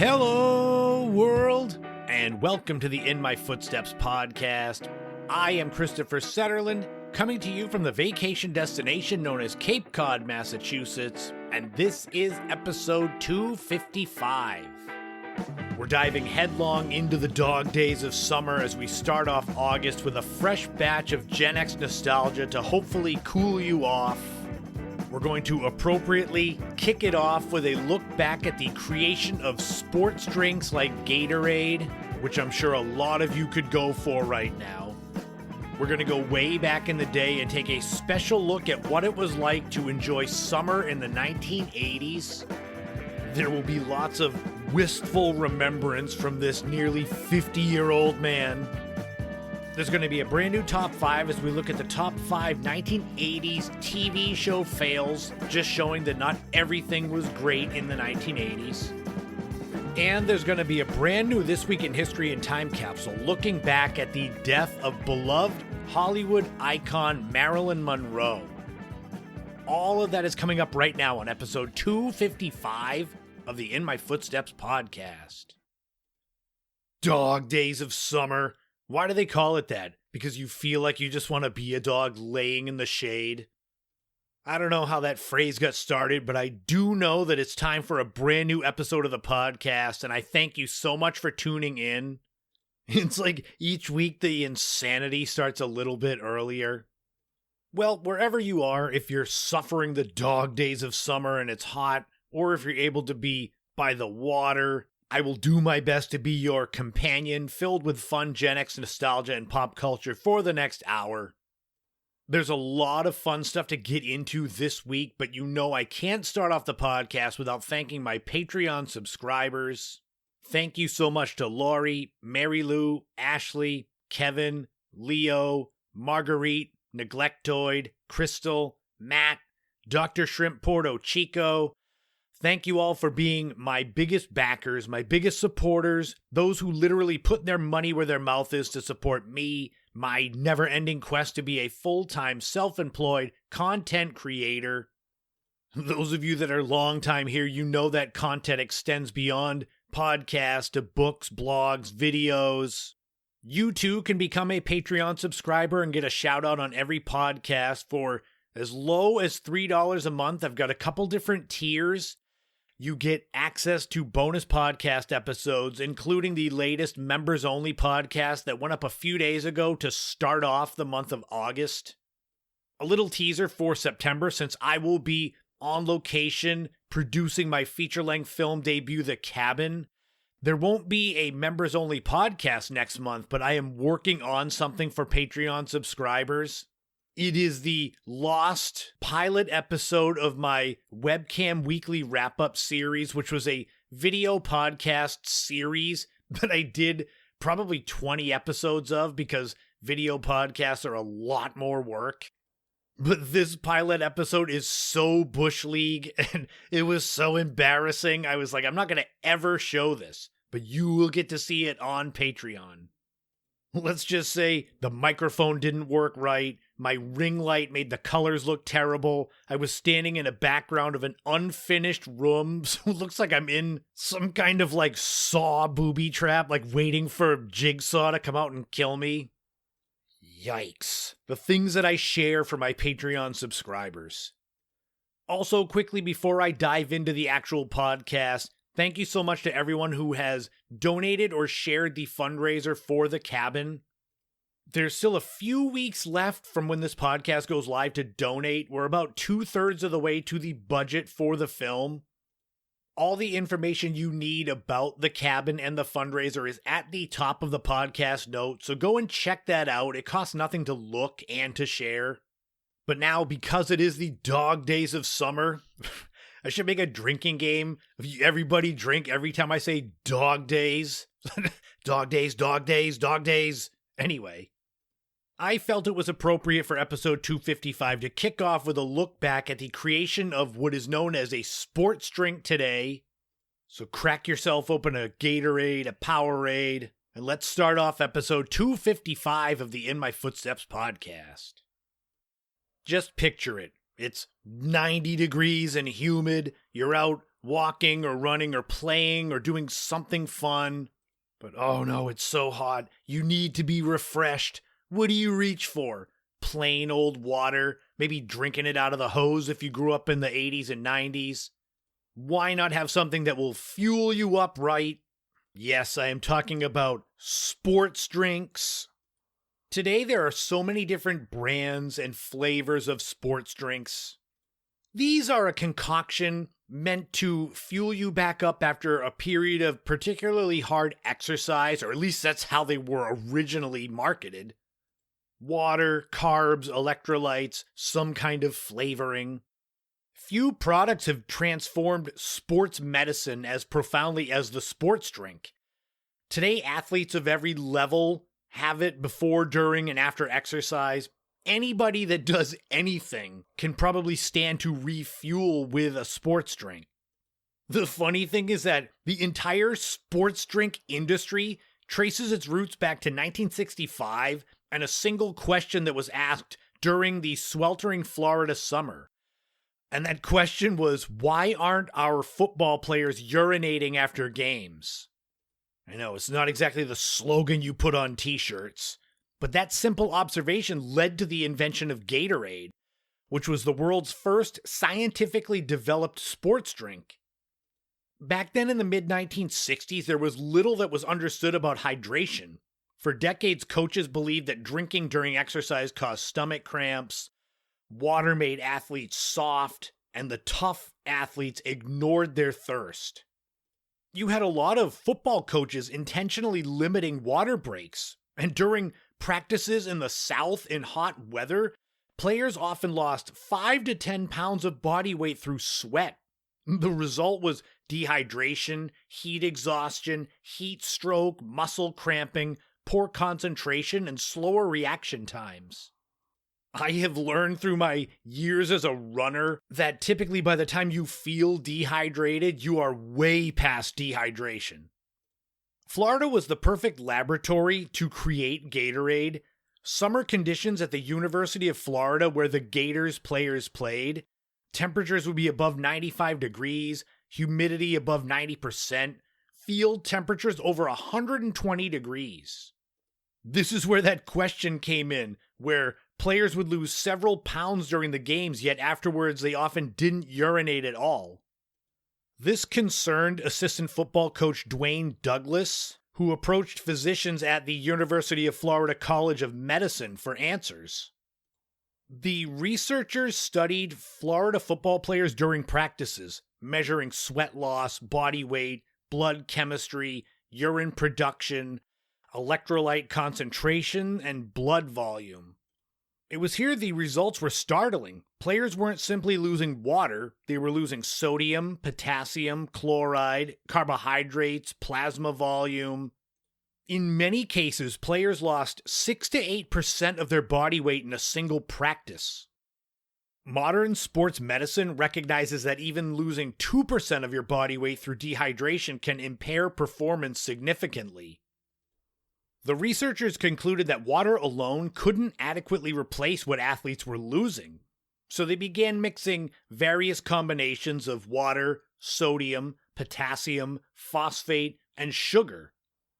Hello, world, and welcome to the In My Footsteps podcast. I am Christopher Setterland, coming to you from the vacation destination known as Cape Cod, Massachusetts, and this is episode 255. We're diving headlong into the dog days of summer as we start off August with a fresh batch of Gen X nostalgia to hopefully cool you off. We're going to appropriately kick it off with a look back at the creation of sports drinks like Gatorade, which I'm sure a lot of you could go for right now. We're going to go way back in the day and take a special look at what it was like to enjoy summer in the 1980s. There will be lots of wistful remembrance from this nearly 50-year-old man. There's going to be a brand new top 5 as we look at the top 5 1980s TV show fails, just showing that not everything was great in the 1980s. And there's going to be a brand new This Week in History and Time Capsule looking back at the death of beloved Hollywood icon Marilyn Monroe. All of that is coming up right now on episode 255 of the In My Footsteps podcast. Dog days of summer. Why do they call it that? Because you feel like you just want to be a dog laying in the shade? I don't know how that phrase got started, but I do know that it's time for a brand new episode of the podcast, and I thank you so much for tuning in. It's like each week the insanity starts a little bit earlier. Well, wherever you are, if you're suffering the dog days of summer and it's hot, or if you're able to be by the water, I will do my best to be your companion filled with fun Gen X nostalgia and pop culture for the next hour. There's a lot of fun stuff to get into this week, but you know I can't start off the podcast without thanking my Patreon subscribers. Thank you so much to Lori, Mary Lou, Ashley, Kevin, Leo, Marguerite, Neglectoid, Crystal, Matt, Dr. Shrimp Porto Chico. Thank you all for being my biggest backers, my biggest supporters, those who literally put their money where their mouth is to support me, my never-ending quest to be a full-time, self-employed content creator. Those of you that are long-time here, you know that content extends beyond podcasts to books, blogs, videos. You too can become a Patreon subscriber and get a shout-out on every podcast for as low as $3 a month. I've got a couple different tiers. You get access to bonus podcast episodes, including the latest members-only podcast that went up a few days ago to start off the month of August. A little teaser for September, since I will be on location producing my feature-length film debut, The Cabin. There won't be a members-only podcast next month, but I am working on something for Patreon subscribers. It is the lost pilot episode of my webcam weekly wrap-up series, which was a video podcast series that I did probably 20 episodes of because video podcasts are a lot more work. But this pilot episode is so Bush League, and it was so embarrassing. I was like, I'm not going to ever show this, but you will get to see it on Patreon. Let's just say the microphone didn't work right. My ring light made the colors look terrible. I was standing in a background of an unfinished room, so it looks like I'm in some kind of like Saw booby trap, like waiting for Jigsaw to come out and kill me. Yikes. The things that I share for my Patreon subscribers. Also, quickly before I dive into the actual podcast, thank you so much to everyone who has donated or shared the fundraiser for The Cabin. There's still a few weeks left from when this podcast goes live to donate. We're about 2/3 of the way to the budget for the film. All the information you need about The Cabin and the fundraiser is at the top of the podcast note, so go and check that out. It costs nothing to look and to share. But now, because it is the dog days of summer, I should make a drinking game. Everybody drink every time I say dog days. Dog days, dog days, dog days. Anyway, I felt it was appropriate for episode 255 to kick off with a look back at the creation of what is known as a sports drink today. So crack yourself open a Gatorade, a Powerade, and let's start off episode 255 of the In My Footsteps podcast. Just picture it. It's 90 degrees and humid. You're out walking or running or playing or doing something fun. But oh no, it's so hot. You need to be refreshed. What do you reach for? Plain old water, maybe drinking it out of the hose if you grew up in the 80s and 90s. Why not have something that will fuel you up right? Yes, I am talking about sports drinks. Today there are so many different brands and flavors of sports drinks. These are a concoction meant to fuel you back up after a period of particularly hard exercise, or at least that's how they were originally marketed. Water, carbs, electrolytes, some kind of flavoring. Few products have transformed sports medicine as profoundly as the sports drink. Today, athletes of every level have it before, during, and after exercise. Anybody that does anything can probably stand to refuel with a sports drink. The funny thing is that the entire sports drink industry traces its roots back to 1965 and a single question that was asked during the sweltering Florida summer. And that question was, why aren't our football players urinating after games? I know, it's not exactly the slogan you put on t-shirts, but that simple observation led to the invention of Gatorade, which was the world's first scientifically developed sports drink. Back then in the mid-1960s, there was little that was understood about hydration. For decades, coaches believed that drinking during exercise caused stomach cramps, water made athletes soft, and the tough athletes ignored their thirst. You had a lot of football coaches intentionally limiting water breaks, and during practices in the South in hot weather, players often lost 5 to 10 pounds of body weight through sweat. The result was dehydration, heat exhaustion, heat stroke, muscle cramping, poor concentration, and slower reaction times. I have learned through my years as a runner that typically by the time you feel dehydrated, you are way past dehydration. Florida was the perfect laboratory to create Gatorade. Summer conditions at the University of Florida, where the Gators players played, temperatures would be above 95 degrees, humidity above 90%, field temperatures over 120 degrees. This is where that question came in, where players would lose several pounds during the games, yet afterwards they often didn't urinate at all. This concerned assistant football coach Dwayne Douglas, who approached physicians at the University of Florida College of Medicine for answers. The researchers studied Florida football players during practices, measuring sweat loss, body weight, blood chemistry, urine production, electrolyte concentration, and blood volume. It was here the results were startling. Players weren't simply losing water, they were losing sodium, potassium, chloride, carbohydrates, plasma volume. In many cases, players lost 6 to 8% of their body weight in a single practice. Modern sports medicine recognizes that even losing 2% of your body weight through dehydration can impair performance significantly. The researchers concluded that water alone couldn't adequately replace what athletes were losing, so they began mixing various combinations of water, sodium, potassium, phosphate, and sugar.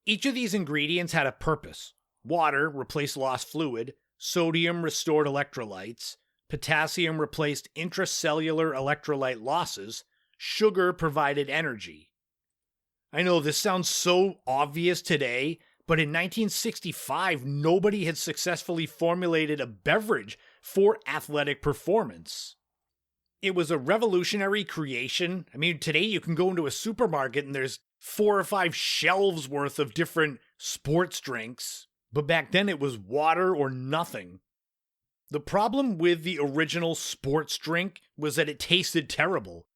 Each of these ingredients had a purpose. Water replaced lost fluid, sodium restored electrolytes, potassium replaced intracellular electrolyte losses, sugar provided energy. I know this sounds so obvious today, but in 1965, nobody had successfully formulated a beverage for athletic performance. It was a revolutionary creation. I mean, today you can go into a supermarket and there's 4 or 5 shelves worth of different sports drinks, but back then it was water or nothing. The problem with the original sports drink was that it tasted terrible.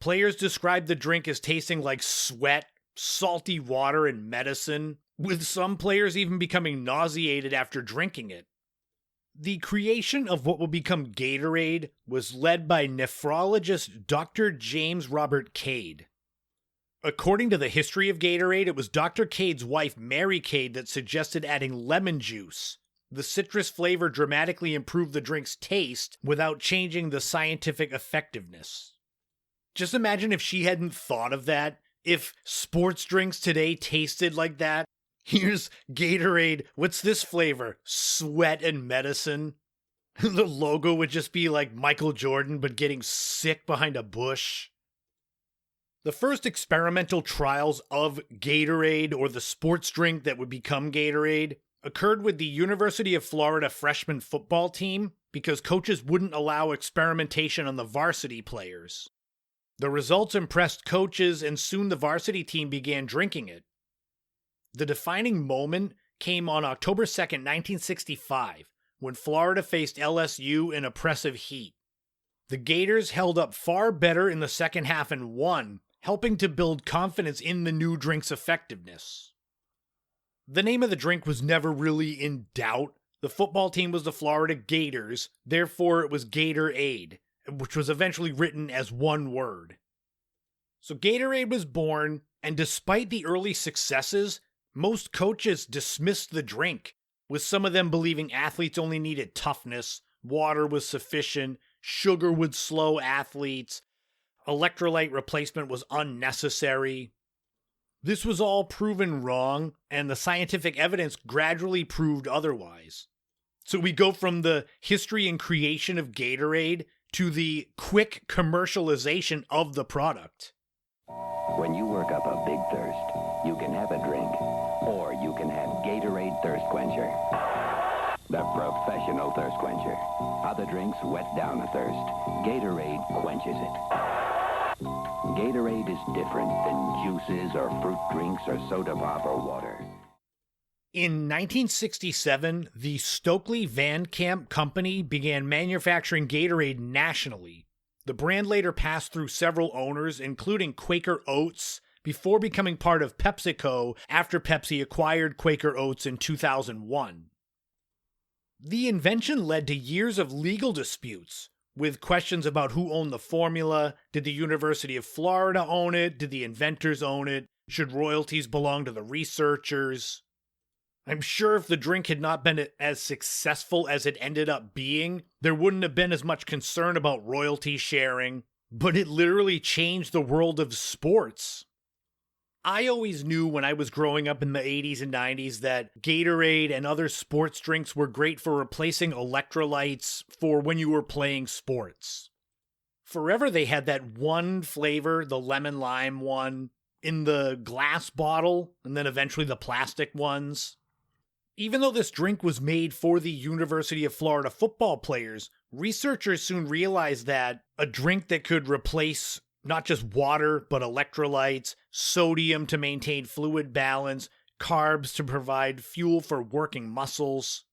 Players described the drink as tasting like sweat, salty water, and medicine, with some players even becoming nauseated after drinking it. The creation of what would become Gatorade was led by nephrologist Dr. James Robert Cade. According to the history of Gatorade, it was Dr. Cade's wife Mary Cade that suggested adding lemon juice. The citrus flavor dramatically improved the drink's taste without changing the scientific effectiveness. Just imagine if she hadn't thought of that. If sports drinks today tasted like that. Here's Gatorade. What's this flavor? Sweat and medicine. The logo would just be like Michael Jordan, but getting sick behind a bush. The first experimental trials of Gatorade, or the sports drink that would become Gatorade, occurred with the University of Florida freshman football team because coaches wouldn't allow experimentation on the varsity players. The results impressed coaches, and soon the varsity team began drinking it. The defining moment came on October 2nd, 1965, when Florida faced LSU in oppressive heat. The Gators held up far better in the second half and won, helping to build confidence in the new drink's effectiveness. The name of the drink was never really in doubt. The football team was the Florida Gators, therefore it was Gatorade, which was eventually written as one word. So Gatorade was born, and despite the early successes, most coaches dismissed the drink, with some of them believing athletes only needed toughness, water was sufficient, sugar would slow athletes, electrolyte replacement was unnecessary. This was all proven wrong, and the scientific evidence gradually proved otherwise. So we go from the history and creation of Gatorade to the quick commercialization of the product. When you work up a big thirst, you can have a drink, or you can have Gatorade Thirst Quencher. The professional thirst quencher. Other drinks wet down the thirst. Gatorade quenches it. Gatorade is different than juices or fruit drinks or soda pop or water. In 1967, the Stokely Van Camp Company began manufacturing Gatorade nationally. The brand later passed through several owners, including Quaker Oats, before becoming part of PepsiCo after Pepsi acquired Quaker Oats in 2001. The invention led to years of legal disputes, with questions about who owned the formula. Did the University of Florida own it? Did the inventors own it? Should royalties belong to the researchers? I'm sure if the drink had not been as successful as it ended up being, there wouldn't have been as much concern about royalty sharing, but it literally changed the world of sports. I always knew when I was growing up in the 80s and 90s that Gatorade and other sports drinks were great for replacing electrolytes for when you were playing sports. Forever they had that one flavor, the lemon lime one, in the glass bottle, and then eventually the plastic ones. Even though this drink was made for the University of Florida football players, researchers soon realized that a drink that could replace not just water, but electrolytes, sodium to maintain fluid balance, carbs to provide fuel for working muscles.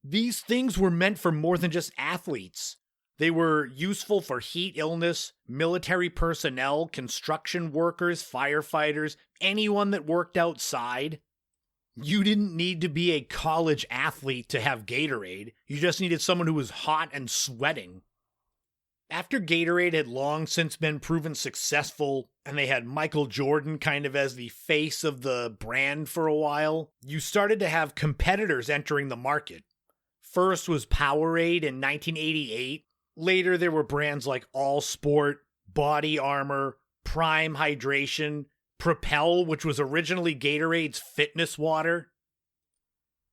These things were meant for more than just athletes. They were useful for heat illness, military personnel, construction workers, firefighters, anyone that worked outside. You didn't need to be a college athlete to have Gatorade. You just needed someone who was hot and sweating. After Gatorade had long since been proven successful, and they had Michael Jordan kind of as the face of the brand for a while, you started to have competitors entering the market. First was Powerade in 1988. Later there were brands like All Sport, Body Armor, Prime Hydration, Propel, which was originally Gatorade's fitness water.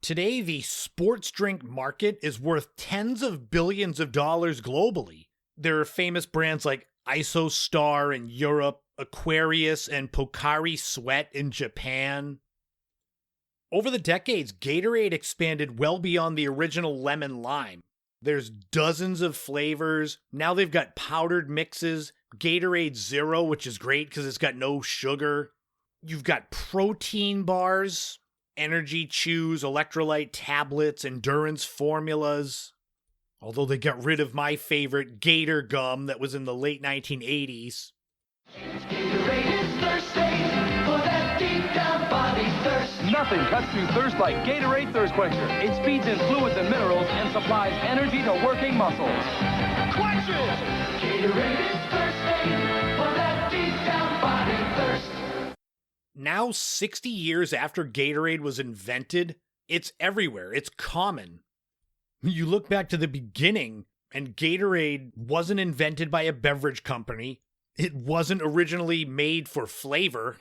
Today, the sports drink market is worth tens of billions of dollars globally. There are famous brands like Isostar in Europe, Aquarius and Pocari Sweat in Japan. Over the decades, Gatorade expanded well beyond the original lemon lime. There's dozens of flavors. Now they've got powdered mixes, Gatorade Zero, which is great because it's got no sugar. You've got protein bars, energy chews, electrolyte tablets, endurance formulas. Although they got rid of my favorite Gator gum that was in the late 1980s. Gatorade is thirsty for that deep down body thirst. Nothing cuts through thirst like Gatorade Thirst Quencher. It speeds in fluids and minerals and supplies energy to working muscles. Quenches! Gatorade is thirsty for that deep down body thirst. Now, 60 years after Gatorade was invented, it's everywhere. It's common. You look back to the beginning, and Gatorade wasn't invented by a beverage company. It wasn't originally made for flavor.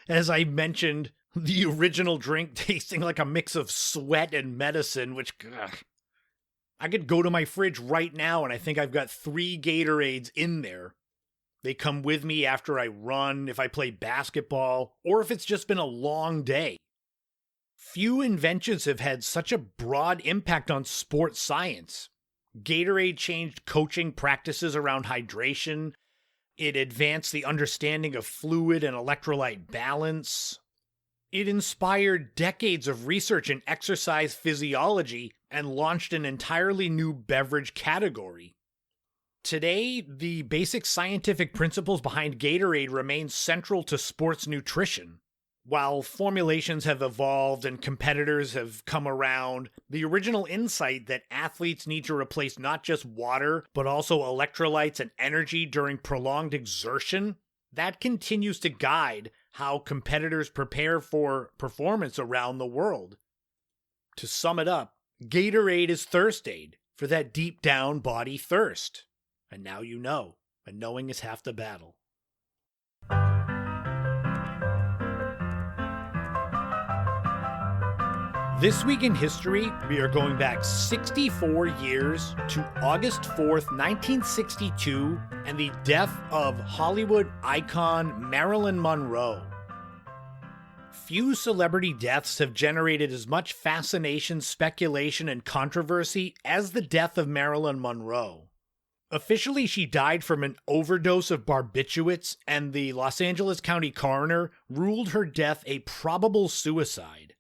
As I mentioned, the original drink tasting like a mix of sweat and medicine, which, ugh. I could go to my fridge right now and I think I've got 3 Gatorades in there. They come with me after I run, if I play basketball, or if it's just been a long day. Few inventions have had such a broad impact on sports science. Gatorade changed coaching practices around hydration. It advanced the understanding of fluid and electrolyte balance. It inspired decades of research in exercise physiology and launched an entirely new beverage category. Today, the basic scientific principles behind Gatorade remain central to sports nutrition. While formulations have evolved and competitors have come around, the original insight that athletes need to replace not just water, but also electrolytes and energy during prolonged exertion, that continues to guide how competitors prepare for performance around the world. To sum it up, Gatorade is thirst aid for that deep down body thirst. And now you know, and knowing is half the battle. This week in history, we are going back 64 years to August 4th, 1962, and the death of Hollywood icon Marilyn Monroe. Few celebrity deaths have generated as much fascination, speculation, and controversy as the death of Marilyn Monroe. Officially, she died from an overdose of barbiturates, and the Los Angeles County coroner ruled her death a probable suicide.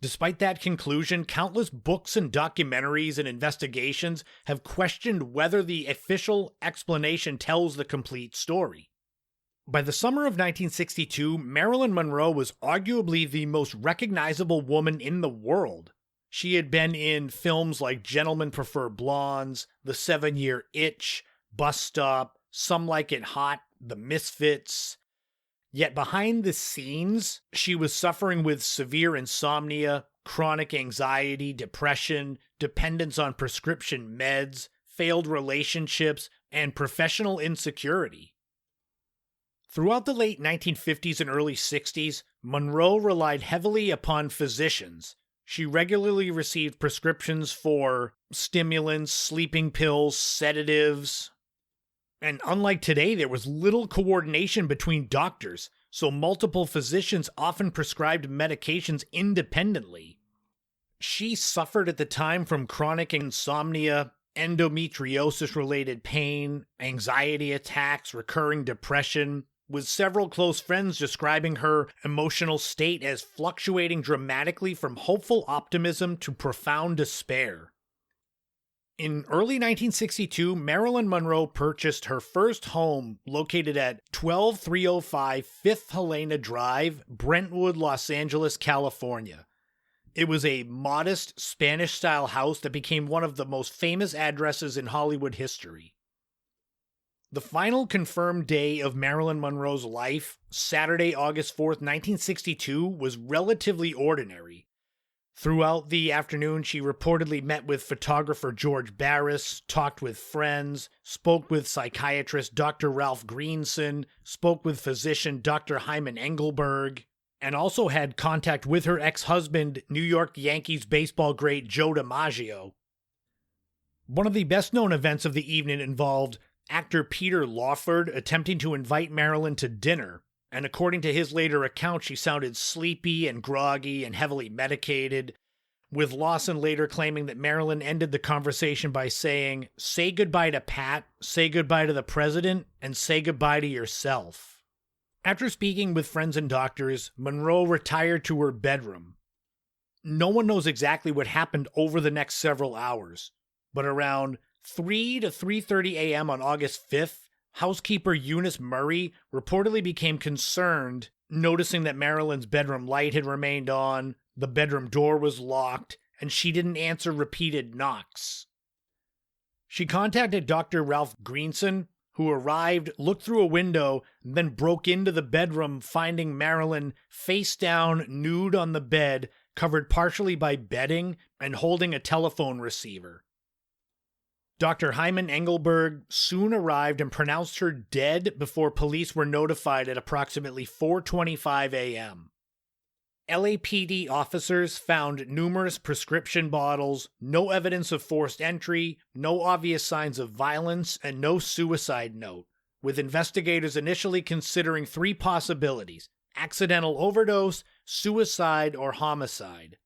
Despite that conclusion, countless books and documentaries and investigations have questioned whether the official explanation tells the complete story. By the summer of 1962, Marilyn Monroe was arguably the most recognizable woman in the world. She had been in films like Gentlemen Prefer Blondes, The 7-Year Itch, Bus Stop, Some Like It Hot, The Misfits. Yet behind the scenes, she was suffering with severe insomnia, chronic anxiety, depression, dependence on prescription meds, failed relationships, and professional insecurity. Throughout the late 1950s and early 60s, Monroe relied heavily upon physicians. She regularly received prescriptions for stimulants, sleeping pills, sedatives. And unlike today, there was little coordination between doctors, so multiple physicians often prescribed medications independently. She suffered at the time from chronic insomnia, endometriosis-related pain, anxiety attacks, recurring depression, with several close friends describing her emotional state as fluctuating dramatically from hopeful optimism to profound despair. In early 1962, Marilyn Monroe purchased her first home located at 12305 5th Helena Drive, Brentwood, Los Angeles, California. It was a modest Spanish-style house that became one of the most famous addresses in Hollywood history. The final confirmed day of Marilyn Monroe's life, Saturday, August 4th, 1962, was relatively ordinary. Throughout the afternoon, she reportedly met with photographer George Barris, talked with friends, spoke with psychiatrist Dr. Ralph Greenson, spoke with physician Dr. Hyman Engelberg, and also had contact with her ex-husband, New York Yankees baseball great Joe DiMaggio. One of the best-known events of the evening involved actor Peter Lawford attempting to invite Marilyn to dinner, and according to his later account, she sounded sleepy and groggy and heavily medicated, with Lawson later claiming that Marilyn ended the conversation by saying, "Say goodbye to Pat, say goodbye to the president, and say goodbye to yourself." After speaking with friends and doctors, Monroe retired to her bedroom. No one knows exactly what happened over the next several hours, but around 3 to 3:30 a.m. on August 5th, housekeeper Eunice Murray reportedly became concerned, noticing that Marilyn's bedroom light had remained on, the bedroom door was locked, and she didn't answer repeated knocks. She contacted Dr. Ralph Greenson, who arrived, looked through a window, and then broke into the bedroom, finding Marilyn face down, nude on the bed, covered partially by bedding, and holding a telephone receiver. Dr. Hyman Engelberg soon arrived and pronounced her dead before police were notified at approximately 4:25 a.m. LAPD officers found numerous prescription bottles, no evidence of forced entry, no obvious signs of violence, and no suicide note, with investigators initially considering three possibilities: accidental overdose, suicide, or homicide.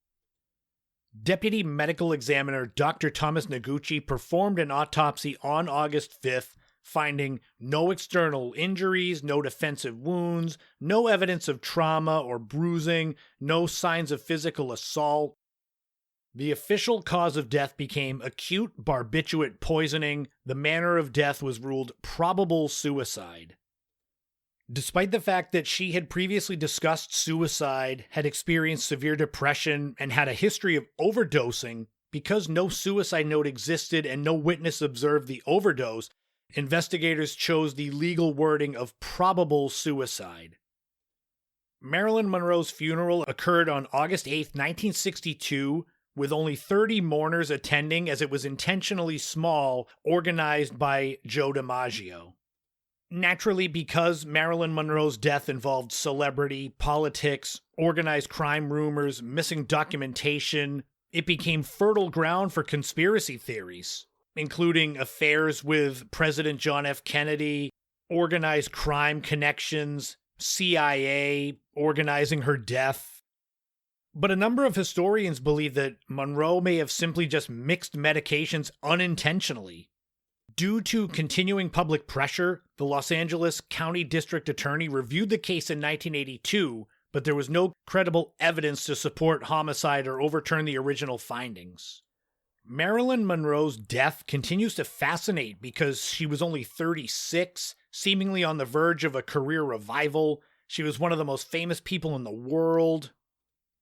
Deputy Medical Examiner Dr. Thomas Noguchi performed an autopsy on August 5th, finding no external injuries, no defensive wounds, no evidence of trauma or bruising, no signs of physical assault. The official cause of death became acute barbiturate poisoning. The manner of death was ruled probable suicide. Despite the fact that she had previously discussed suicide, had experienced severe depression, and had a history of overdosing, because no suicide note existed and no witness observed the overdose, investigators chose the legal wording of probable suicide. Marilyn Monroe's funeral occurred on August 8, 1962, with only 30 mourners attending, as it was intentionally small, organized by Joe DiMaggio. Naturally, because Marilyn Monroe's death involved celebrity, politics, organized crime rumors, missing documentation, it became fertile ground for conspiracy theories, including affairs with President John F. Kennedy, organized crime connections, CIA organizing her death. But a number of historians believe that Monroe may have simply just mixed medications unintentionally. Due to continuing public pressure, the Los Angeles County District Attorney reviewed the case in 1982, but there was no credible evidence to support homicide or overturn the original findings. Marilyn Monroe's death continues to fascinate because she was only 36, seemingly on the verge of a career revival. She was one of the most famous people in the world.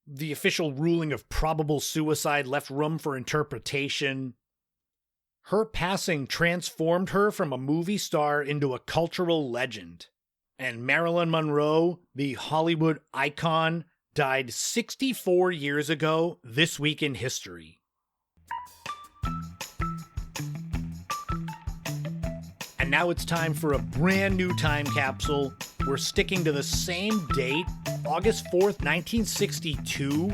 The official ruling of probable suicide left room for interpretation. Her passing transformed her from a movie star into a cultural legend. And Marilyn Monroe, the Hollywood icon, died 64 years ago this week in history. And now it's time for a brand new time capsule. We're sticking to the same date, August 4th, 1962.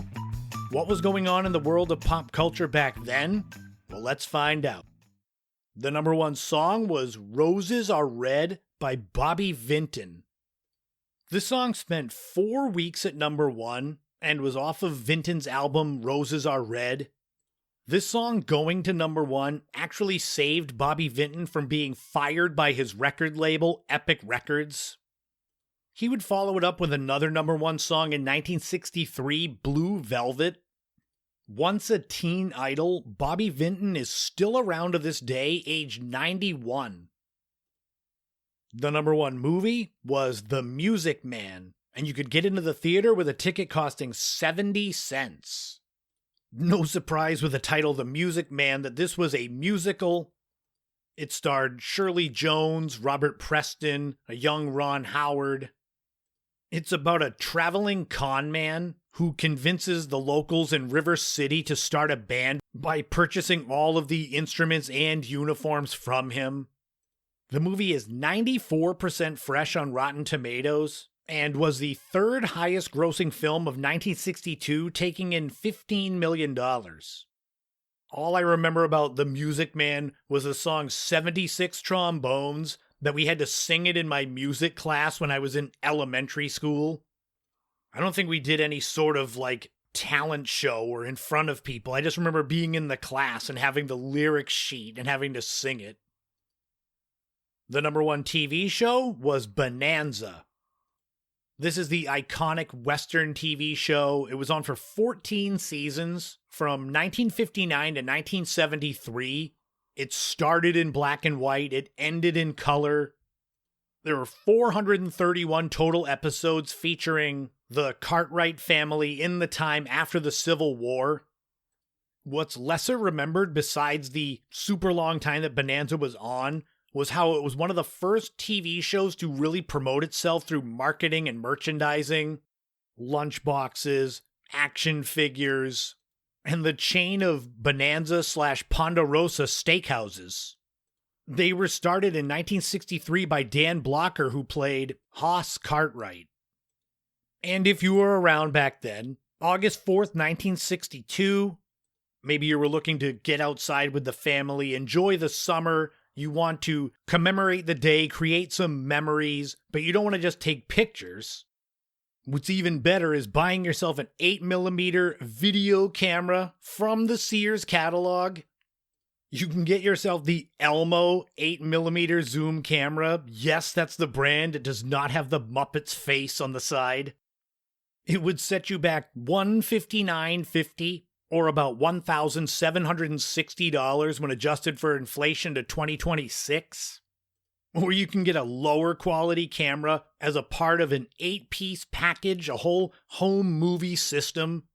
What was going on in the world of pop culture back then? Well, let's find out. The number one song was Roses Are Red by Bobby Vinton. This song spent 4 weeks at number one and was off of Vinton's album Roses Are Red. This song going to number one actually saved Bobby Vinton from being fired by his record label, Epic Records. He would follow it up with another number one song in 1963, Blue Velvet. Once a teen idol, Bobby Vinton is still around to this day, age 91. The number one movie was The Music Man, and you could get into the theater with a ticket costing 70 cents. No surprise with the title The Music Man that this was a musical. It starred Shirley Jones, Robert Preston, a young Ron Howard. It's about a traveling con man who convinces the locals in River City to start a band by purchasing all of the instruments and uniforms from him. The movie is 94% fresh on Rotten Tomatoes and was the third highest grossing film of 1962, taking in $15 million. All I remember about The Music Man was the song 76 Trombones, that we had to sing it in my music class when I was in elementary school. I don't think we did any sort of talent show or in front of people. I just remember being in the class and having the lyric sheet and having to sing it. The number one TV show was Bonanza. This is the iconic Western TV show. It was on for 14 seasons from 1959 to 1973. It started in black and white. It ended in color. There were 431 total episodes featuring the Cartwright family in the time after the Civil War. What's lesser remembered besides the super long time that Bonanza was on was how it was one of the first TV shows to really promote itself through marketing and merchandising, lunchboxes, action figures. and the chain of Bonanza/Ponderosa steakhouses. They were started in 1963 by Dan Blocker, who played Hoss Cartwright. And if you were around back then, August 4th, 1962, maybe you were looking to get outside with the family, enjoy the summer, you want to commemorate the day, create some memories, but you don't want to just take pictures. What's even better is buying yourself an 8mm video camera from the Sears catalog. You can get yourself the Elmo 8mm zoom camera. Yes, that's the brand. It does not have the Muppet's face on the side. It would set you back $159.50 or about $1,760 when adjusted for inflation to 2026. Or you can get a lower quality camera as a part of an 8-piece package, a whole home movie system.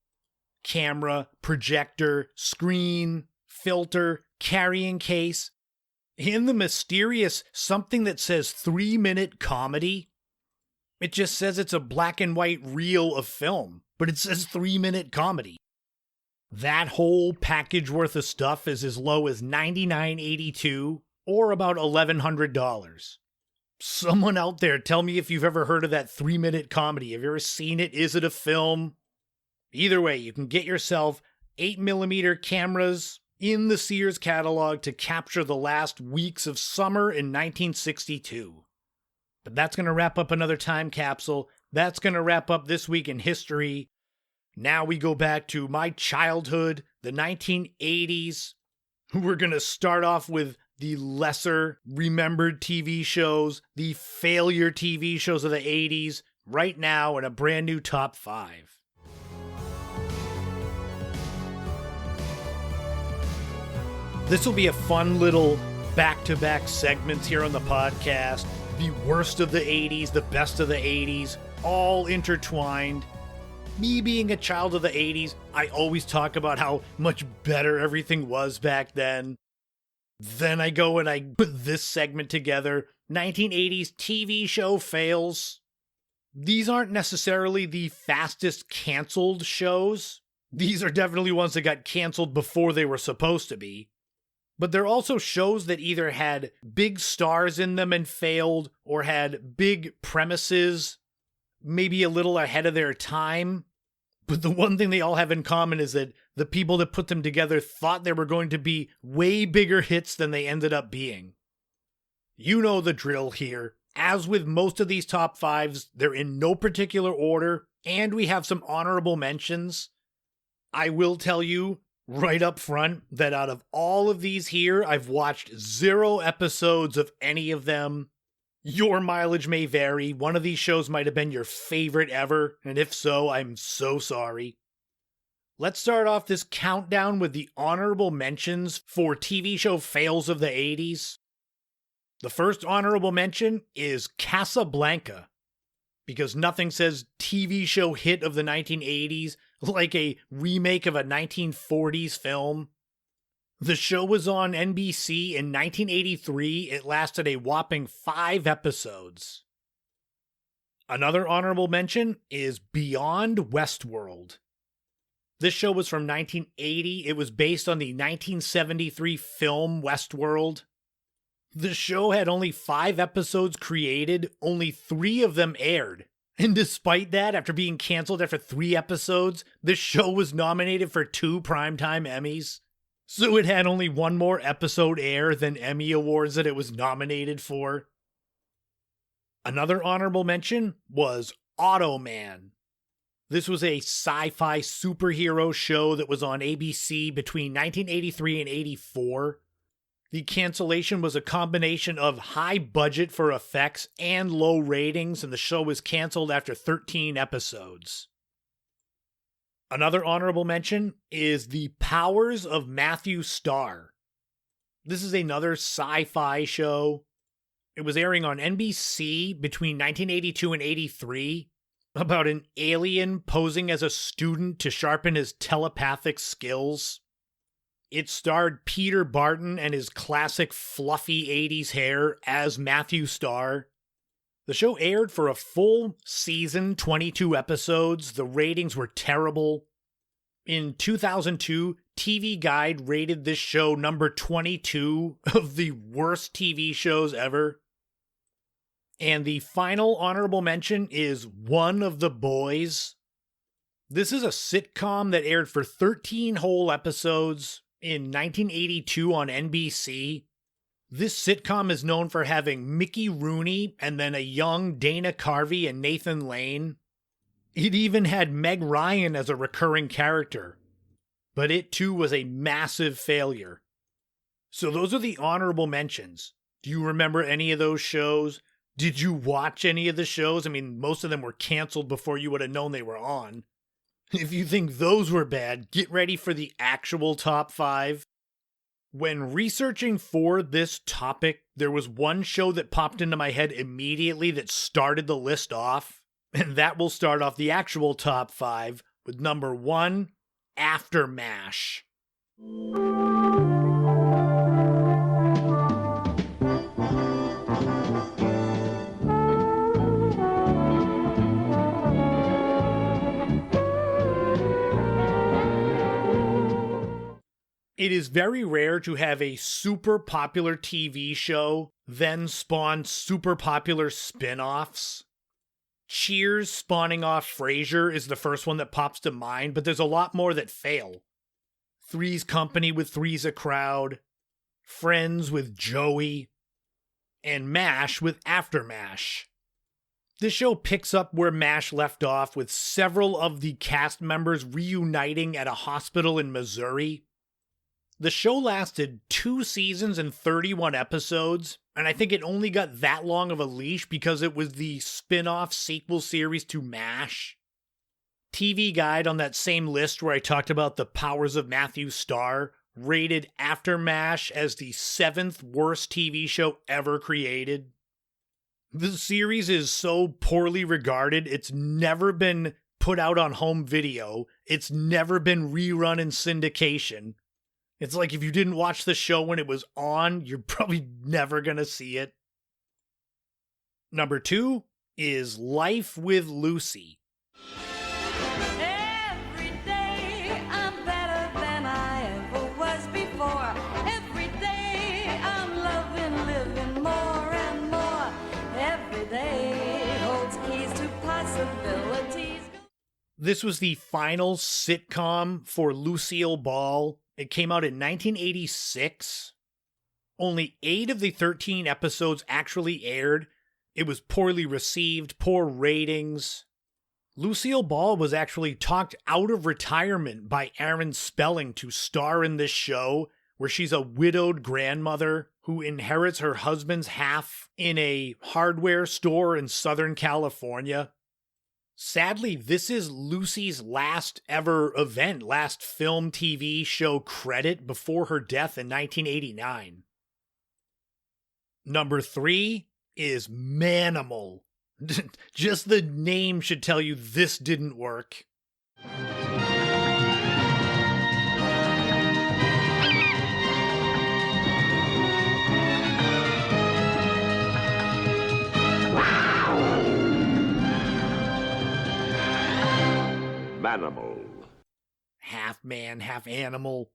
Camera, projector, screen, filter, carrying case. In the mysterious something that says 3-minute comedy, it just says it's a black and white reel of film, but it says 3-minute comedy. That whole package worth of stuff is as low as $99.82 or about $1,100. Someone out there, tell me if you've ever heard of that 3-minute comedy. Have you ever seen it? Is it a film? Either way, you can get yourself 8mm cameras in the Sears catalog to capture the last weeks of summer in 1962. But that's going to wrap up another time capsule. That's going to wrap up this week in history. Now we go back to my childhood, the 1980s. We're going to start off with the lesser remembered TV shows, the failure TV shows of the 80s, right now in a brand new top 5. This will be a fun little back-to-back segments here on the podcast. The worst of the 80s, the best of the 80s, all intertwined. Me being a child of the 80s, I always talk about how much better everything was back then. Then I go and I put this segment together, 1980s TV show fails. These aren't necessarily the fastest canceled shows. These are definitely ones that got canceled before they were supposed to be. But they're also shows that either had big stars in them and failed, or had big premises, maybe a little ahead of their time. But the one thing they all have in common is that the people that put them together thought they were going to be way bigger hits than they ended up being. You know the drill here. As with most of these top 5s, they're in no particular order, and we have some honorable mentions. I will tell you right up front that out of all of these here, I've watched 0 episodes of any of them. Your mileage may vary. One of these shows might have been your favorite ever, and if so, I'm so sorry. Let's start off this countdown with the honorable mentions for TV show fails of the 80s. The first honorable mention is Casablanca, because nothing says TV show hit of the 1980s like a remake of a 1940s film. The show was on NBC in 1983. It lasted a whopping 5 episodes. Another honorable mention is Beyond Westworld. This show was from 1980. It was based on the 1973 film Westworld. The show had only 5 episodes created, only 3 of them aired. And despite that, after being canceled after 3 episodes, the show was nominated for 2 Primetime Emmys. So it had only 1 more episode air than Emmy Awards that it was nominated for. Another honorable mention was Automan. This was a sci-fi superhero show that was on ABC between 1983 and 84. The cancellation was a combination of high budget for effects and low ratings, and the show was canceled after 13 episodes. Another honorable mention is The Powers of Matthew Starr. This is another sci-fi show. It was airing on NBC between 1982 and 83 about an alien posing as a student to sharpen his telepathic skills. It starred Peter Barton and his classic fluffy 80s hair as Matthew Starr. The show aired for a full season, 22 episodes. The ratings were terrible. In 2002, TV Guide rated this show number 22 of the worst TV shows ever. And the final honorable mention is One of the Boys. This is a sitcom that aired for 13 whole episodes in 1982 on NBC. This sitcom is known for having Mickey Rooney and then a young Dana Carvey and Nathan Lane. It even had Meg Ryan as a recurring character. But it too was a massive failure. So those are the honorable mentions. Do you remember any of those shows? Did you watch any of the shows? I mean, most of them were canceled before you would have known they were on. If you think those were bad, get ready for the actual top 5. When researching for this topic, there was one show that popped into my head immediately that started the list off, and that will start off the actual top 5 with number 1, After MASH. It is very rare to have a super popular TV show then spawn super popular spin-offs. Cheers spawning off Frasier is the first one that pops to mind, but there's a lot more that fail. Three's Company with Three's a Crowd, Friends with Joey, and MASH with After MASH. This show picks up where MASH left off, with several of the cast members reuniting at a hospital in Missouri. The show lasted 2 seasons and 31 episodes, and I think it only got that long of a leash because it was the spin-off sequel series to MASH. TV Guide on that same list where I talked about the powers of Matthew Starr rated After MASH as the 7th worst TV show ever created. The series is so poorly regarded, it's never been put out on home video, it's never been rerun in syndication. It's like if you didn't watch the show when it was on, you're probably never gonna see it. Number 2 is Life with Lucy. Every day I'm better than I ever was before. Every day I'm loving, living more and more. Every day holds keys to possibilities. This was the final sitcom for Lucille Ball. It came out in 1986. Only 8 of the 13 episodes actually aired. It was poorly received, poor ratings. Lucille Ball was actually talked out of retirement by Aaron Spelling to star in this show, where she's a widowed grandmother who inherits her husband's half in a hardware store in Southern California. Sadly, this is Lucy's last ever event, last film TV show credit before her death in 1989. Number 3 is Manimal. Just the name should tell you this didn't work. Manimal. Half man, half animal.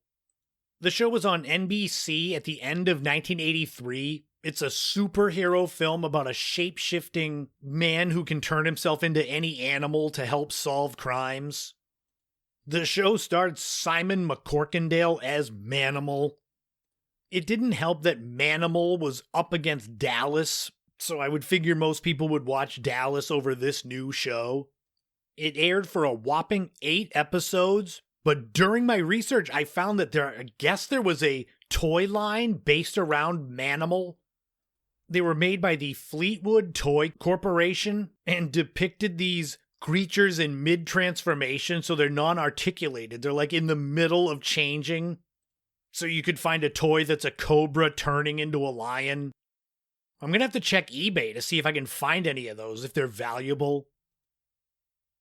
The show was on NBC at the end of 1983. It's a superhero film about a shape-shifting man who can turn himself into any animal to help solve crimes. The show starred Simon McCorkindale as Manimal. It didn't help that Manimal was up against Dallas, so I would figure most people would watch Dallas over this new show. It aired for a whopping 8 episodes, but during my research, I found that there was a toy line based around Manimal. They were made by the Fleetwood Toy Corporation and depicted these creatures in mid-transformation, so they're non-articulated. They're like in the middle of changing. So you could find a toy that's a cobra turning into a lion. I'm gonna have to check eBay to see if I can find any of those, if they're valuable.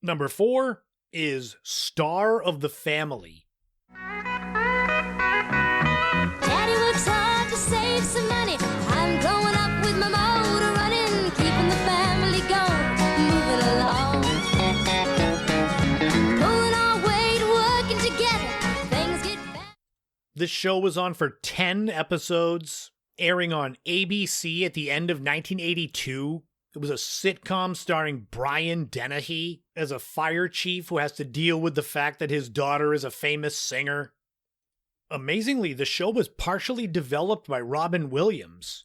Number 4 is Star of the Family. Daddy works hard to save some money. I'm going up with my motor running, keeping the family going, moving along. Pulling our weight, working together. This show was on for 10 episodes, airing on ABC at the end of 1982. It was a sitcom starring Brian Dennehy as a fire chief who has to deal with the fact that his daughter is a famous singer. Amazingly, the show was partially developed by Robin Williams.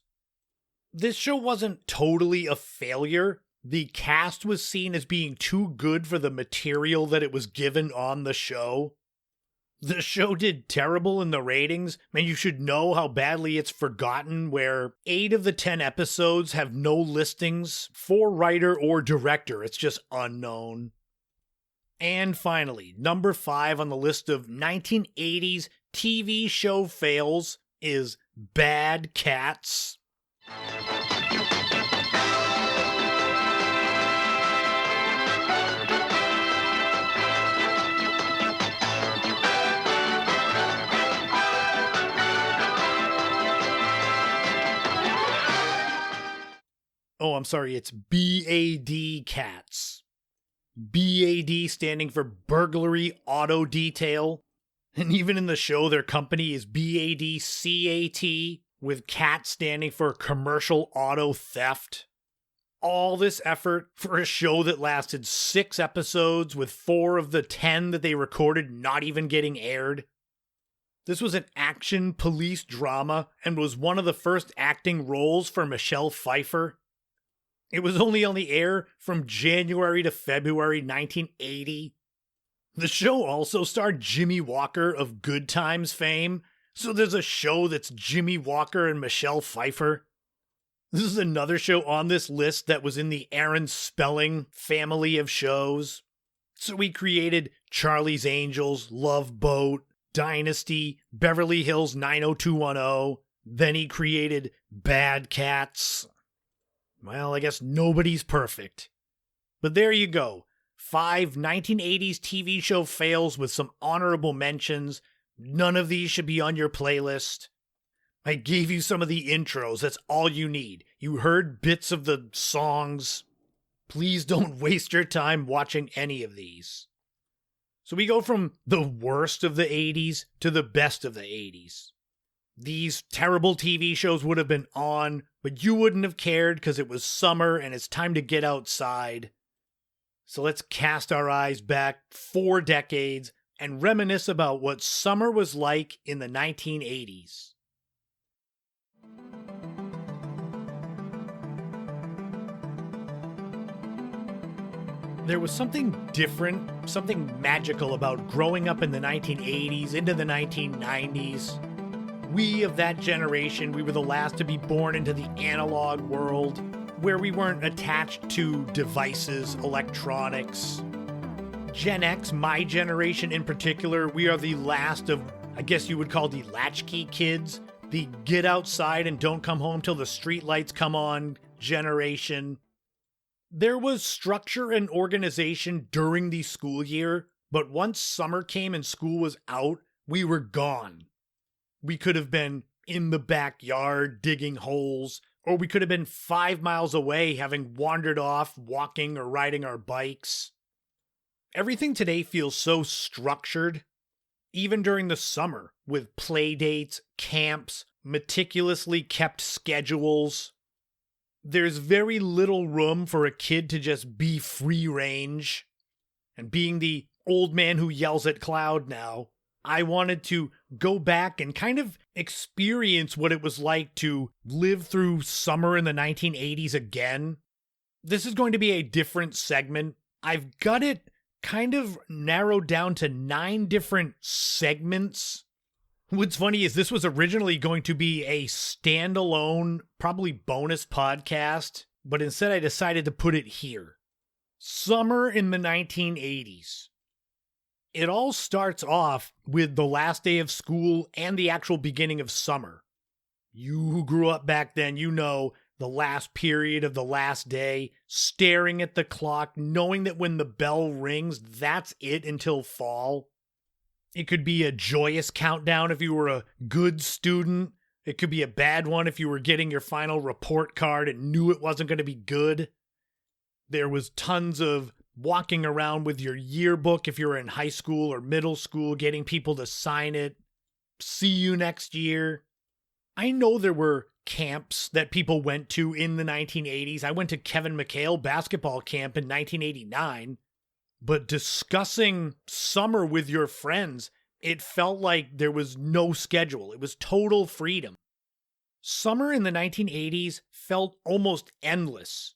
This show wasn't totally a failure. The cast was seen as being too good for the material that it was given on the show. The show did terrible in the ratings, and you should know how badly it's forgotten, where 8 of the 10 episodes have no listings for writer or director. It's just unknown. And finally, number 5 on the list of 1980s TV show fails is Bad Cats. Oh, I'm sorry, it's BAD Cats. BAD standing for Burglary Auto Detail. And even in the show, their company is BADCAT, with CAT standing for Commercial Auto Theft. All this effort for a show that lasted 6 episodes, with 4 of the 10 that they recorded not even getting aired. This was an action police drama and was one of the first acting roles for Michelle Pfeiffer. It was only on the air from January to February 1980. The show also starred Jimmy Walker of Good Times fame, so there's a show that's Jimmy Walker and Michelle Pfeiffer. This is another show on this list that was in the Aaron Spelling family of shows. So we created Charlie's Angels, Love Boat, Dynasty, Beverly Hills 90210. Then he created Bad Cats. Well, I guess nobody's perfect. But there you go. 5 1980s TV show fails with some honorable mentions. None of these should be on your playlist. I gave you some of the intros. That's all you need. You heard bits of the songs. Please don't waste your time watching any of these. So we go from the worst of the 80s to the best of the 80s. These terrible TV shows would have been on, but you wouldn't have cared because it was summer and it's time to get outside. So let's cast our eyes back 4 decades and reminisce about what summer was like in the 1980s. There was something different, something magical about growing up in the 1980s into the 1990s. We of that generation, we were the last to be born into the analog world, where we weren't attached to devices, electronics. Gen X, my generation in particular, we are the last of, I guess you would call the latchkey kids, the get outside and don't come home till the streetlights come on generation. There was structure and organization during the school year, but once summer came and school was out, we were gone. We could have been in the backyard digging holes, or we could have been 5 miles away having wandered off walking or riding our bikes. Everything today feels so structured, even during the summer, with play dates, camps, meticulously kept schedules. There's very little room for a kid to just be free range. And being the old man who yells at cloud now, I wanted to go back and kind of experience what it was like to live through summer in the 1980s again. This is going to be a different segment. I've got it kind of narrowed down to 9 different segments. What's funny is this was originally going to be a standalone, probably bonus podcast, but instead I decided to put it here. Summer in the 1980s. It all starts off with the last day of school and the actual beginning of summer. You who grew up back then, you know the last period of the last day, staring at the clock, knowing that when the bell rings, that's it until fall. It could be a joyous countdown if you were a good student. It could be a bad one if you were getting your final report card and knew it wasn't going to be good. There was tons of walking around with your yearbook if you were in high school or middle school, getting people to sign it. see you next year. I know there were camps that people went to in the 1980s. I went to Kevin McHale basketball camp in 1989. But discussing summer with your friends, it felt like there was no schedule. It was total freedom. Summer in the 1980s felt almost endless.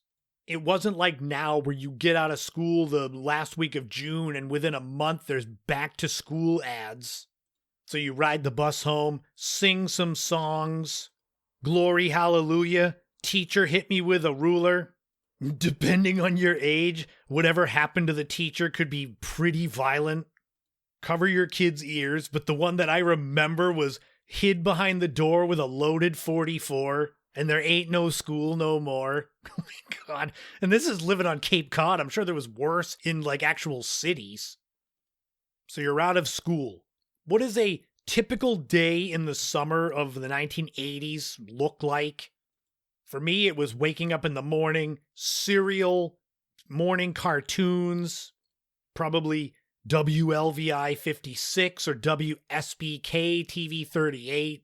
It wasn't like now where you get out of school the last week of June and within a month there's back to school ads. So you ride the bus home, sing some songs, glory hallelujah, teacher hit me with a ruler. Depending on your age, whatever happened to the teacher could be pretty violent. Cover your kids' ears, but the one that I remember was hid behind the door with a loaded 44, and there ain't no school no more. Oh my God. And this is living on Cape Cod. I'm sure there was worse in like actual cities. So you're out of school. What does a typical day in the summer of the 1980s look like? For me, it was waking up in the morning, cereal, morning cartoons, probably WLVI 56 or WSBK TV 38.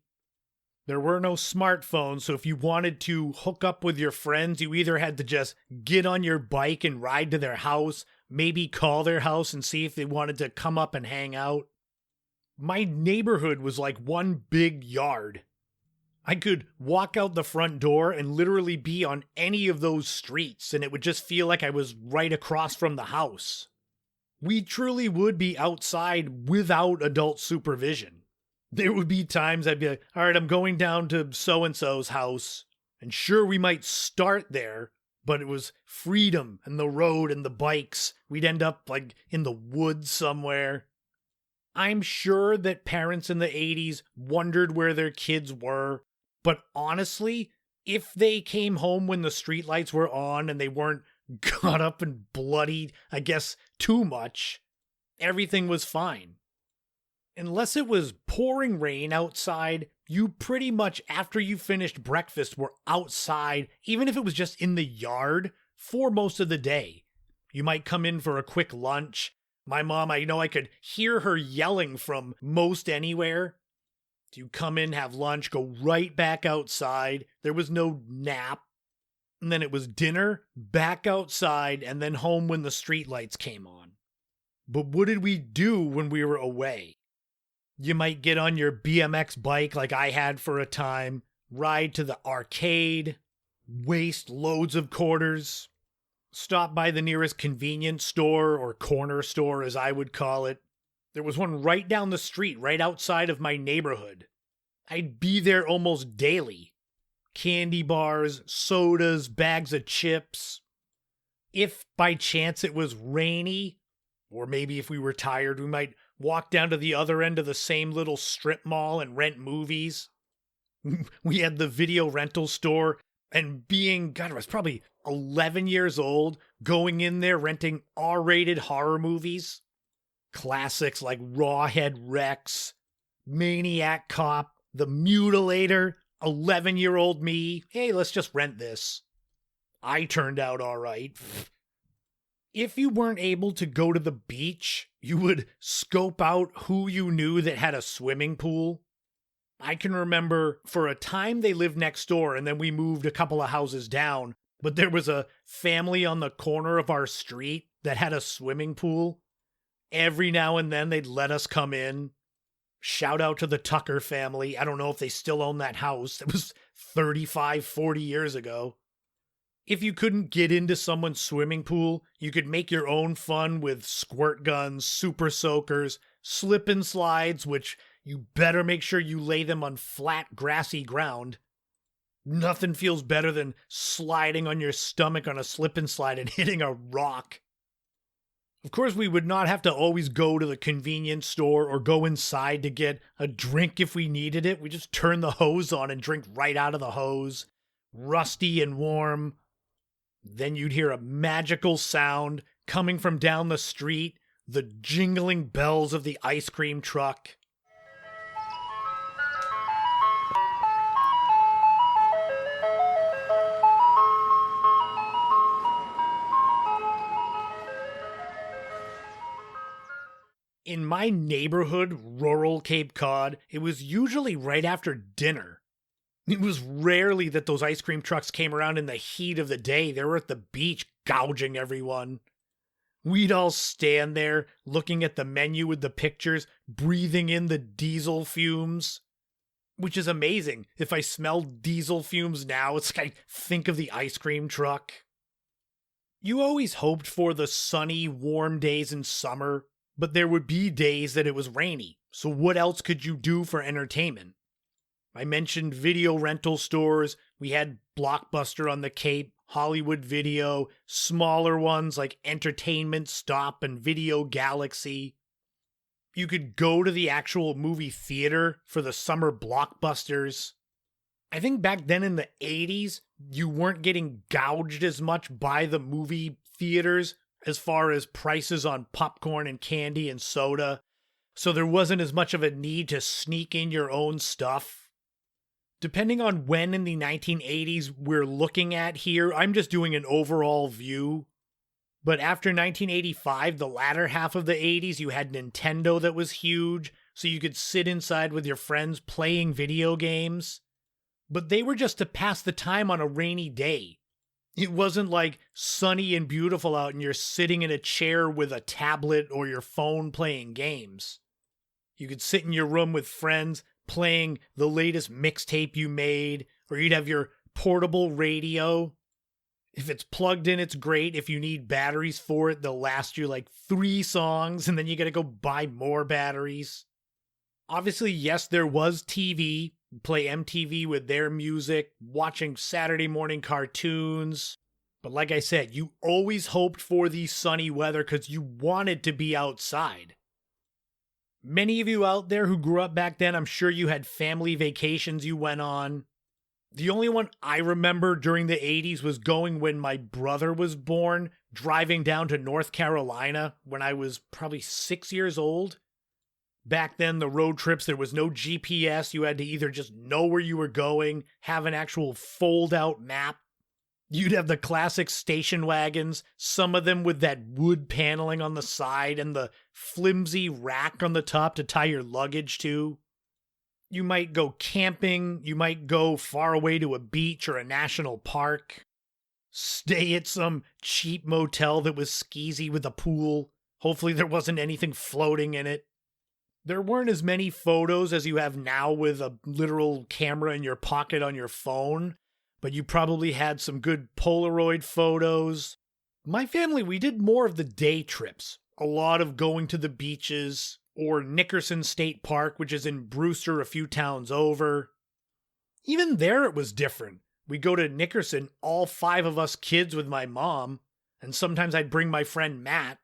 There were no smartphones, so if you wanted to hook up with your friends, you either had to just get on your bike and ride to their house, maybe call their house and see if they wanted to come up and hang out. My neighborhood was like one big yard. I could walk out the front door and literally be on any of those streets, and it would just feel like I was right across from the house. We truly would be outside without adult supervision. There would be times I'd be like, all right, I'm going down to so-and-so's house, and sure, we might start there, but it was freedom and the road and the bikes. We'd end up like in the woods somewhere. I'm sure that parents in the 80s wondered where their kids were. But honestly, if they came home when the streetlights were on and they weren't got up and bloodied, I guess, too much, everything was fine. Unless it was pouring rain outside, you pretty much, after you finished breakfast, were outside, even if it was just in the yard, for most of the day. You might come in for a quick lunch. My mom, I know I could hear her yelling from most anywhere. You come in, have lunch, go right back outside. There was no nap. And then it was dinner, back outside, and then home when the streetlights came on. But what did we do when we were away? You might get on your BMX bike like I had for a time, ride to the arcade, waste loads of quarters, stop by the nearest convenience store or corner store as I would call it. There was one right down the street, right outside of my neighborhood. I'd be there almost daily. Candy bars, sodas, bags of chips. If by chance it was rainy, or maybe if we were tired, we might walk down to the other end of the same little strip mall and rent movies. We had the video rental store, and being, God, I was probably 11 years old, going in there renting R-rated horror movies. Classics like Rawhead Rex, Maniac Cop, The Mutilator, 11-year-old me. Hey, let's just rent this. I turned out all right. If you weren't able to go to the beach, you would scope out who you knew that had a swimming pool. I can remember for a time they lived next door and then we moved a couple of houses down, but there was a family on the corner of our street that had a swimming pool. Every now and then they'd let us come in. Shout out to the Tucker family. I don't know if they still own that house. It was 35, 40 years ago. If you couldn't get into someone's swimming pool, you could make your own fun with squirt guns, super soakers, slip and slides, which you better make sure you lay them on flat, grassy ground. Nothing feels better than sliding on your stomach on a slip and slide and hitting a rock. Of course, we would not have to always go to the convenience store or go inside to get a drink if we needed it. We just turn the hose on and drink right out of the hose, rusty and warm. Then you'd hear a magical sound coming from down the street, the jingling bells of the ice cream truck. In my neighborhood, rural Cape Cod, it was usually right after dinner. It was rarely that those ice cream trucks came around in the heat of the day. They were at the beach gouging everyone. We'd all stand there looking at the menu with the pictures, breathing in the diesel fumes. Which is amazing. If I smell diesel fumes now, it's like I think of the ice cream truck. You always hoped for the sunny, warm days in summer, but there would be days that it was rainy. So what else could you do for entertainment? I mentioned video rental stores. We had Blockbuster on the Cape, Hollywood Video, smaller ones like Entertainment Stop and Video Galaxy. You could go to the actual movie theater for the summer blockbusters. I think back then in the 80s, you weren't getting gouged as much by the movie theaters as far as prices on popcorn and candy and soda, so there wasn't as much of a need to sneak in your own stuff. Depending on when in the 1980s we're looking at here, I'm just doing an overall view. But after 1985, the latter half of the 80s, you had Nintendo that was huge, so you could sit inside with your friends playing video games. But they were just to pass the time on a rainy day. It wasn't like sunny and beautiful out and you're sitting in a chair with a tablet or your phone playing games. You could sit in your room with friends playing the latest mixtape you made, or you'd have your portable radio. If it's plugged in, it's great. If you need batteries for it, they'll last you like 3 songs, and then you gotta go buy more batteries. Obviously, yes, there was TV. Play MTV with their music, watching Saturday morning cartoons. But like I said, you always hoped for the sunny weather because you wanted to be outside. Many of you out there who grew up back then, I'm sure you had family vacations you went on. The only one I remember during the 80s was going when my brother was born, driving down to North Carolina when I was probably 6 years old. Back then, the road trips, there was no GPS. You had to either just know where you were going, have an actual fold-out map. You'd have the classic station wagons, some of them with that wood paneling on the side and the flimsy rack on the top to tie your luggage to. You might go camping, you might go far away to a beach or a national park. Stay at some cheap motel that was skeezy with a pool. Hopefully there wasn't anything floating in it. There weren't as many photos as you have now with a literal camera in your pocket on your phone, but you probably had some good Polaroid photos. My family, we did more of the day trips. A lot of going to the beaches, or Nickerson State Park, which is in Brewster a few towns over. Even there it was different. We'd go to Nickerson, all 5 of us kids with my mom, and sometimes I'd bring my friend Matt.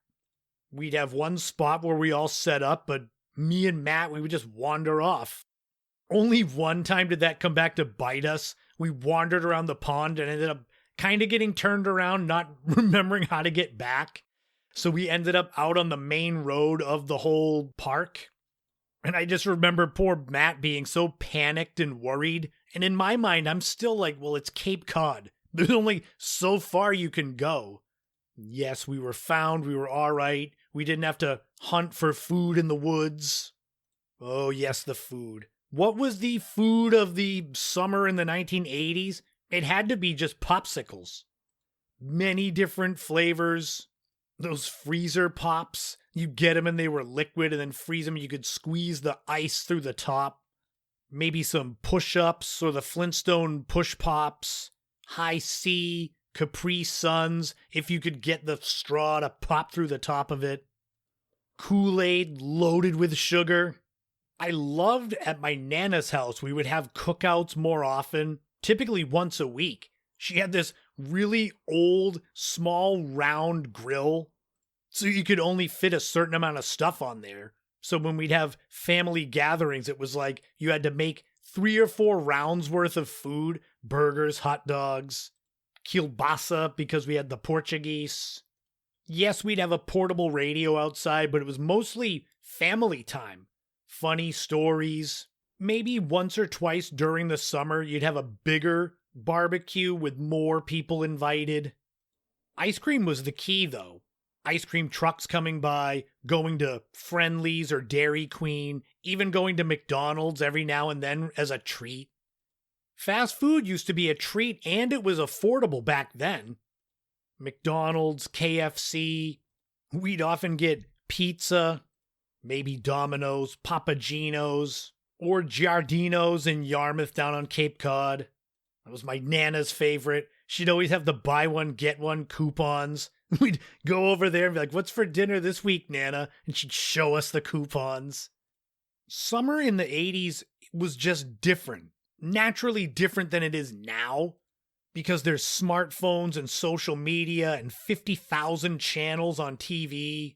We'd have one spot where we all set up, but me and Matt, we would just wander off. Only one time did that come back to bite us. We wandered around the pond and ended up kind of getting turned around, not remembering how to get back. So we ended up out on the main road of the whole park. And I just remember poor Matt being so panicked and worried. And in my mind, I'm still like, well, it's Cape Cod. There's only so far you can go. Yes, we were found. We were all right. We didn't have to hunt for food in the woods. Oh, yes, the food. What was the food of the summer in the 1980s? It had to be just popsicles. Many different flavors. Those freezer pops. You get them and they were liquid and then freeze them. You could squeeze the ice through the top. Maybe some push-ups or the Flintstone push pops. High C, Capri Suns, if you could get the straw to pop through the top of it. Kool-Aid loaded with sugar. I loved at my Nana's house, we would have cookouts more often, typically once a week. She had this really old, small, round grill, so you could only fit a certain amount of stuff on there. So when we'd have family gatherings, it was like you had to make 3 or 4 rounds worth of food, burgers, hot dogs, kielbasa because we had the Portuguese. Yes, we'd have a portable radio outside, but it was mostly family time. Funny stories. Maybe once or twice during the summer, you'd have a bigger barbecue with more people invited. Ice cream was the key, though. ice cream trucks coming by, going to Friendly's or Dairy Queen, even going to McDonald's every now and then as a treat. Fast food used to be a treat, and it was affordable back then. McDonald's, KFC, we'd often get pizza, maybe Domino's, Papa Gino's, or Giardino's in Yarmouth down on Cape Cod. That was my Nana's favorite. She'd always have the buy one, get one coupons. We'd go over there and be like, "What's for dinner this week, Nana?" And she'd show us the coupons. Summer in the 80s was just different. Naturally different than it is now. Because there's smartphones and social media and 50,000 channels on TV.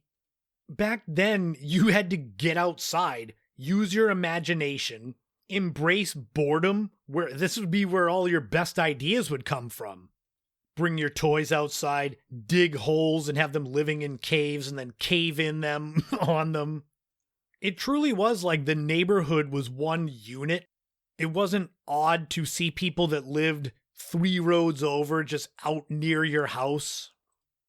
Back then, you had to get outside, use your imagination, embrace boredom, where this would be where all your best ideas would come from. Bring your toys outside, dig holes and have them living in caves and then cave in them on them. It truly was like the neighborhood was one unit. It wasn't odd to see people that lived 3 roads over just out near your house.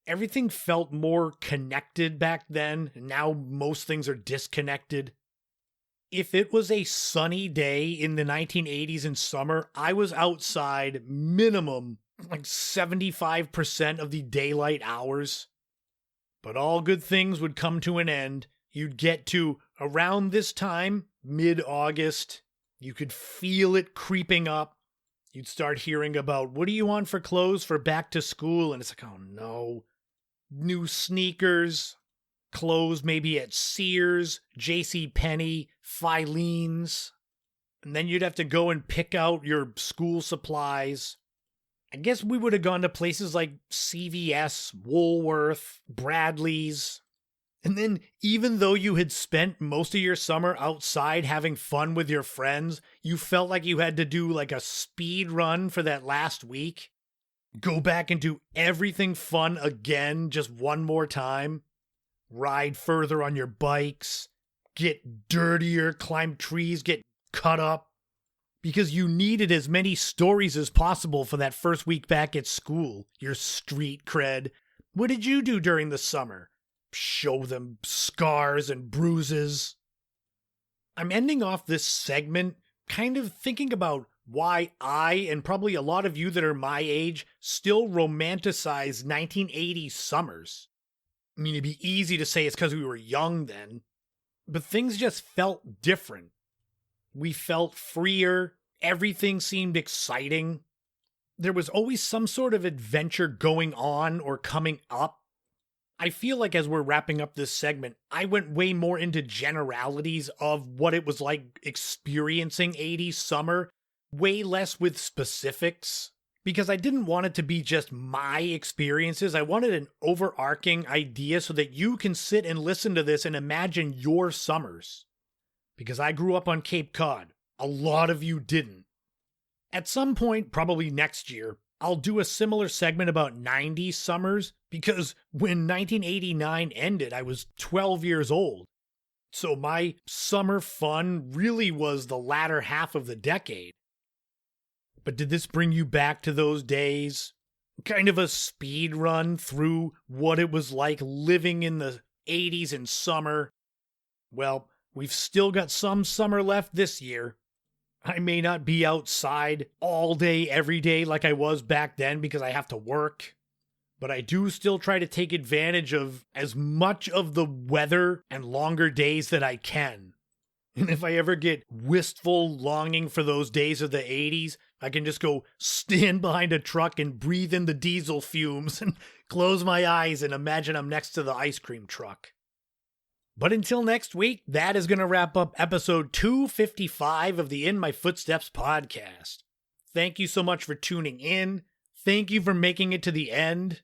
Everything felt more connected back then. Now most things are disconnected. If it was a sunny day in the 1980s in summer, I was outside minimum like 75% of the daylight hours. But all good things would come to an end. You'd get to around this time, mid-August, you could feel it creeping up. You'd start hearing about, what do you want for clothes for back to school? And it's like, oh no. New sneakers, clothes maybe at Sears, JCPenney, Filene's. And then you'd have to go and pick out your school supplies. I guess we would have gone to places like CVS, Woolworth, Bradley's. And then even though you had spent most of your summer outside having fun with your friends, you felt like you had to do like a speed run for that last week. Go back and do everything fun again just one more time. Ride further on your bikes. Get dirtier, climb trees, get cut up. Because you needed as many stories as possible for that first week back at school. Your street cred. What did you do during the summer? Show them scars and bruises. I'm ending off this segment kind of thinking about why I, and probably a lot of you that are my age, still romanticize 1980s summers. I mean, it'd be easy to say it's because we were young then, but things just felt different. We felt freer. Everything seemed exciting. There was always some sort of adventure going on or coming up. I feel like as we're wrapping up this segment, I went way more into generalities of what it was like experiencing 80s summer, way less with specifics, because I didn't want it to be just my experiences. I wanted an overarching idea so that you can sit and listen to this and imagine your summers. Because I grew up on Cape Cod. A lot of you didn't. At some point, probably next year, I'll do a similar segment about 90s summers, because when 1989 ended, I was 12 years old. So my summer fun really was the latter half of the decade. But did this bring you back to those days? Kind of a speed run through what it was like living in the 80s in summer? Well, we've still got some summer left this year. I may not be outside all day, every day like I was back then because I have to work. But I do still try to take advantage of as much of the weather and longer days that I can. And if I ever get wistful longing for those days of the 80s, I can just go stand behind a truck and breathe in the diesel fumes and close my eyes and imagine I'm next to the ice cream truck. But until next week, that is going to wrap up episode 255 of the In My Footsteps podcast. Thank you so much for tuning in. Thank you for making it to the end.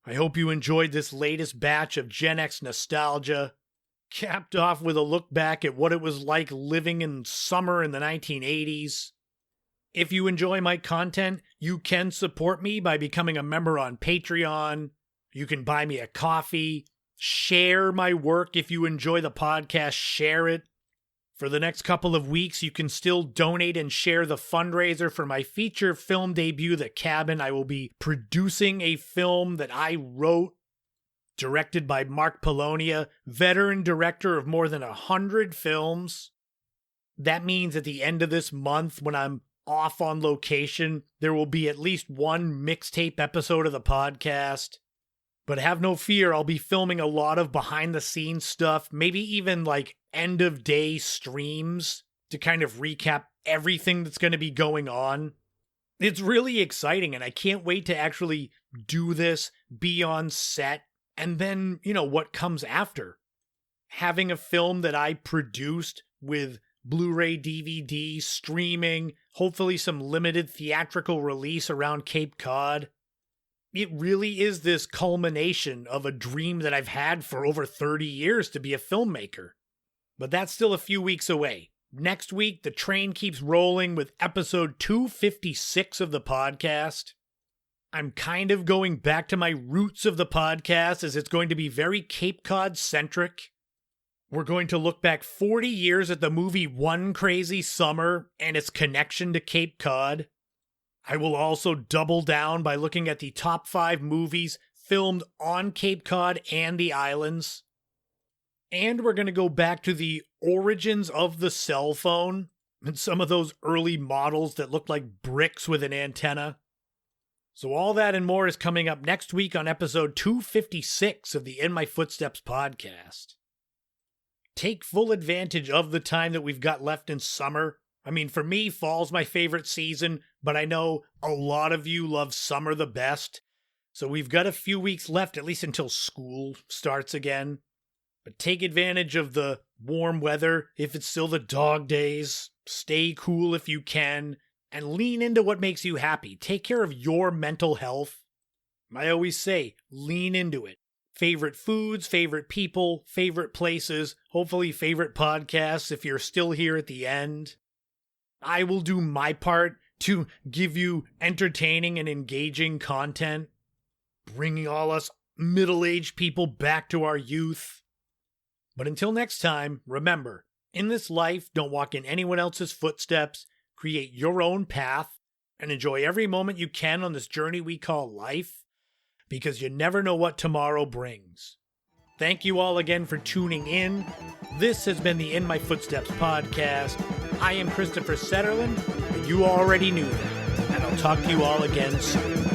I hope you enjoyed this latest batch of Gen X nostalgia, capped off with a look back at what it was like living in summer in the 1980s. If you enjoy my content, you can support me by becoming a member on Patreon. You can buy me a coffee. Share my work if you enjoy the podcast, share it. For the next couple of weeks, you can still donate and share the fundraiser for my feature film debut, The Cabin. I will be producing a film that I wrote. directed by Mark Polonia, veteran director of more than 100 films. That means at the end of this month, when I'm off on location, there will be at least one mixtape episode of the podcast. But have no fear, I'll be filming a lot of behind-the-scenes stuff, maybe even like end-of-day streams to kind of recap everything that's going to be going on. It's really exciting, and I can't wait to actually do this, be on set, and then, what comes after. Having a film that I produced with Blu-ray, DVD, streaming, hopefully some limited theatrical release around Cape Cod. It really is this culmination of a dream that I've had for over 30 years to be a filmmaker. But that's still a few weeks away. Next week, the train keeps rolling with episode 256 of the podcast. I'm kind of going back to my roots of the podcast, as it's going to be very Cape Cod-centric. We're going to look back 40 years at the movie One Crazy Summer and its connection to Cape Cod. I will also double down by looking at the top 5 movies filmed on Cape Cod and the islands. And we're going to go back to the origins of the cell phone and some of those early models that looked like bricks with an antenna. So all that and more is coming up next week on episode 256 of the In My Footsteps podcast. Take full advantage of the time that we've got left in summer. I mean, for me, fall's my favorite season, but I know a lot of you love summer the best. So we've got a few weeks left, at least until school starts again. But take advantage of the warm weather if it's still the dog days. Stay cool if you can, and lean into what makes you happy. Take care of your mental health. I always say, lean into it. Favorite foods, favorite people, favorite places, hopefully favorite podcasts if you're still here at the end. I will do my part to give you entertaining and engaging content, bringing all us middle-aged people back to our youth. But until next time, remember, in this life, don't walk in anyone else's footsteps, create your own path, and enjoy every moment you can on this journey we call life, because you never know what tomorrow brings. Thank you all again for tuning in. This has been the In My Footsteps podcast. I am Christopher Setterlin, and you already knew that. And I'll talk to you all again soon.